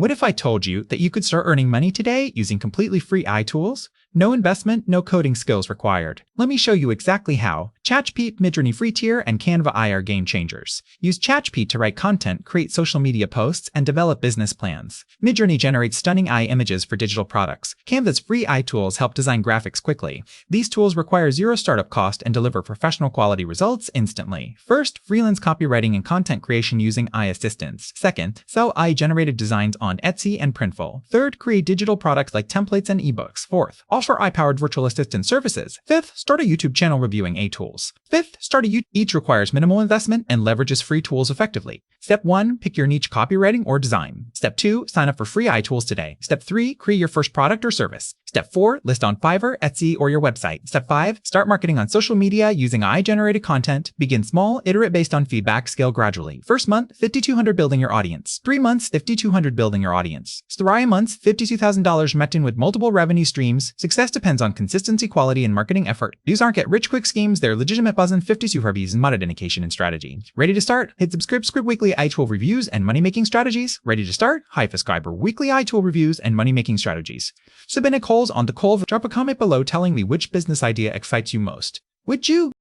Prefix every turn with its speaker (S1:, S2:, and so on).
S1: What if I told you that you could start earning money today using completely free AI tools? No investment, no coding skills required. Let me show you exactly how. ChatGPT, Midjourney free tier, and Canva AI are game changers. Use ChatGPT to write content, create social media posts, and develop business plans. Midjourney generates stunning AI images for digital products. Canva's free AI tools help design graphics quickly. These tools require zero startup cost and deliver professional quality results instantly. First, freelance copywriting and content creation using AI assistants. Second, sell AI-generated designs on Etsy and Printful. Third, create digital products like templates and ebooks. Fourth, offer AI-powered virtual assistant services. Fifth, start a YouTube channel reviewing AI tools. Fifth, start a YouTube. Each requires minimal investment and leverages free tools effectively. Step 1, pick your niche copywriting or design. Step 2, sign up for free AI tools today. Step 3, create your first product or service. Step 4, list on Fiverr, Etsy, or your website. Step 5, start marketing on social media using AI-generated content. Begin small, iterate based on feedback, scale gradually. First month, $5,200 building your audience. 3 months, $5,200 building your audience. 3 months, $52,000 met in with multiple revenue streams. Success depends on consistency, quality, and marketing effort. These aren't get-rich-quick schemes, they're legitimate buzzing 52 herbies and meta dedication and strategy. Ready to start? Hit subscribe weekly iTool reviews and money-making strategies. Ready to start? Hi subscriber weekly iTool reviews and money-making strategies. Submit calls on the call. Drop a comment below telling me which business idea excites you most. Would you?